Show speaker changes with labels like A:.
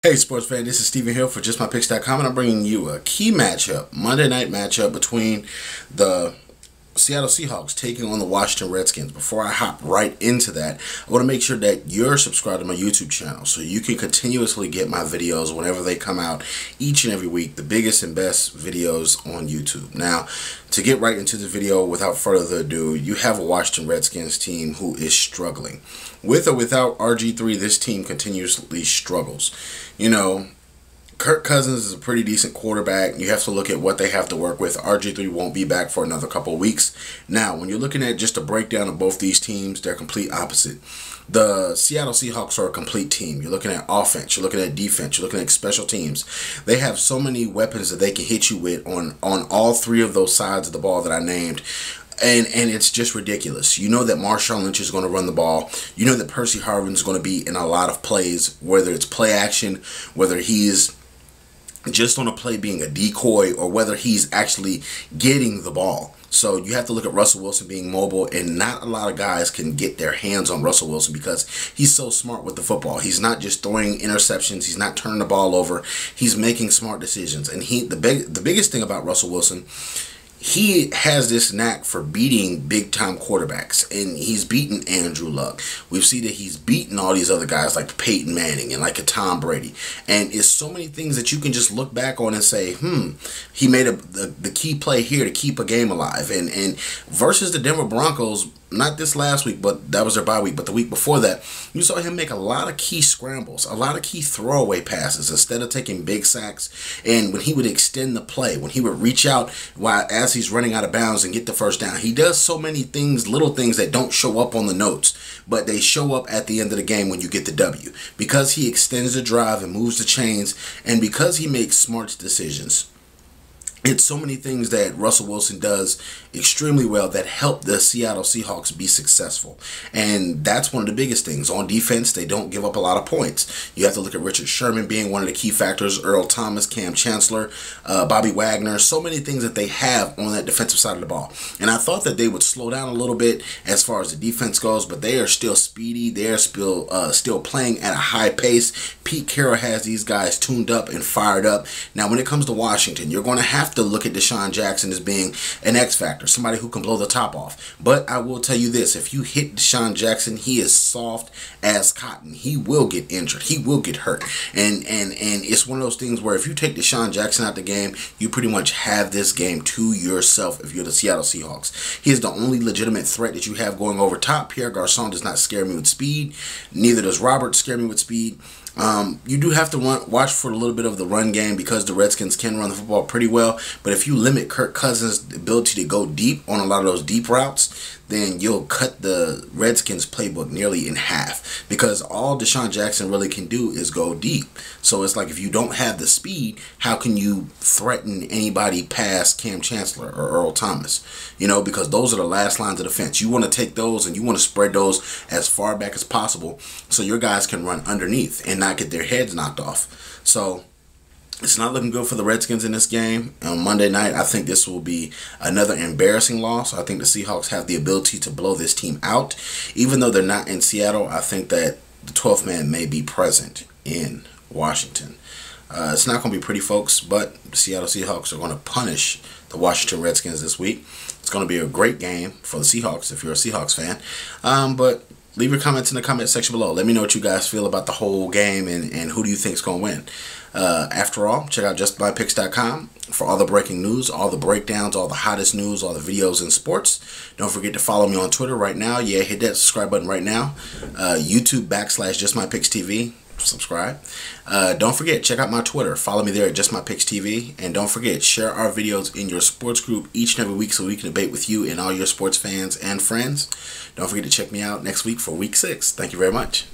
A: Hey sports fan, this is Steven Hill for JustMyPicks.com, and I'm bringing you a key matchup, Monday night matchup between the Seattle Seahawks taking on the Washington Redskins. Before I hop right into that, I want to make sure that you're subscribed to my YouTube channel so you can continuously get my videos whenever they come out each and every week, the biggest and best videos on YouTube. Now, to get right into the video, without further ado, you have a Washington Redskins team who is struggling. With or without RG3, this team continuously struggles. You know, Kirk Cousins is a pretty decent quarterback. You have to look at what they have to work with. RG3 won't be back for another couple of weeks. Now, when you're looking at just a breakdown of both these teams, they're complete opposite. The Seattle Seahawks are a complete team. You're looking at offense, you're looking at defense, you're looking at special teams. They have so many weapons that they can hit you with on all three of those sides of the ball that I named. And it's just ridiculous. You know that Marshawn Lynch is going to run the ball. You know that Percy Harvin is going to be in a lot of plays, whether it's play action, whether he's just on a play being a decoy, or whether he's actually getting the ball. So you have to look at Russell Wilson being mobile, and not a lot of guys can get their hands on Russell Wilson because he's so smart with the football. He's not just throwing interceptions. He's not turning the ball over. He's making smart decisions. And the biggest thing about Russell Wilson, he has this knack for beating big-time quarterbacks, and he's beaten Andrew Luck. We've seen that he's beaten all these other guys like Peyton Manning and like a Tom Brady. And it's so many things that you can just look back on and say, he made the key play here to keep a game alive. And versus the Denver Broncos, not this last week, but that was their bye week, but the week before that, you saw him make a lot of key scrambles, a lot of key throwaway passes instead of taking big sacks. And when he would extend the play, when he would reach out as he's running out of bounds and get the first down, he does so many things, little things that don't show up on the notes, but they show up at the end of the game when you get the W. Because he extends the drive and moves the chains, and because he makes smart decisions. It's so many things that Russell Wilson does extremely well that help the Seattle Seahawks be successful. And that's one of the biggest things. On defense, they don't give up a lot of points. You have to look at Richard Sherman being one of the key factors, Earl Thomas, Cam Chancellor, Bobby Wagner, so many things that they have on that defensive side of the ball. And I thought that they would slow down a little bit as far as the defense goes, but they are still speedy. They are still playing at a high pace. Pete Carroll has these guys tuned up and fired up. Now, when it comes to Washington, you're going to have to look at Deshaun Jackson as being an X factor, somebody who can blow the top off. But I will tell you this, if you hit Deshaun Jackson, he is soft as cotton. He will get injured. He will get hurt. And it's one of those things where if you take Deshaun Jackson out the game, you pretty much have this game to yourself if you're the Seattle Seahawks. He is the only legitimate threat that you have going over top. Pierre Garçon does not scare me with speed. Neither does Robert scare me with speed. You do have to watch for a little bit of the run game because the Redskins can run the football pretty well. But if you limit Kirk Cousins' ability to go deep on a lot of those deep routes, then you'll cut the Redskins playbook nearly in half, because all Deshaun Jackson really can do is go deep. So it's like, if you don't have the speed, how can you threaten anybody past Cam Chancellor or Earl Thomas? You know, because those are the last lines of defense. You want to take those and you want to spread those as far back as possible so your guys can run underneath and not get their heads knocked off. So it's not looking good for the Redskins in this game. On Monday night, I think this will be another embarrassing loss. I think the Seahawks have the ability to blow this team out. Even though they're not in Seattle, I think that the 12th man may be present in Washington. It's not going to be pretty, folks, but the Seattle Seahawks are going to punish the Washington Redskins this week. It's going to be a great game for the Seahawks if you're a Seahawks fan. But leave your comments in the comment section below. Let me know what you guys feel about the whole game and who do you think is going to win. After all, check out JustMyPicks.com for all the breaking news, all the breakdowns, all the hottest news, all the videos in sports. Don't forget to follow me on Twitter right now. Yeah, hit that subscribe button right now. YouTube /JustMyPicksTV. Subscribe. Don't forget, check out my Twitter. Follow me there at JustMyPicksTV. And don't forget, share our videos in your sports group each and every week so we can debate with you and all your sports fans and friends. Don't forget to check me out next week for week 6. Thank you very much.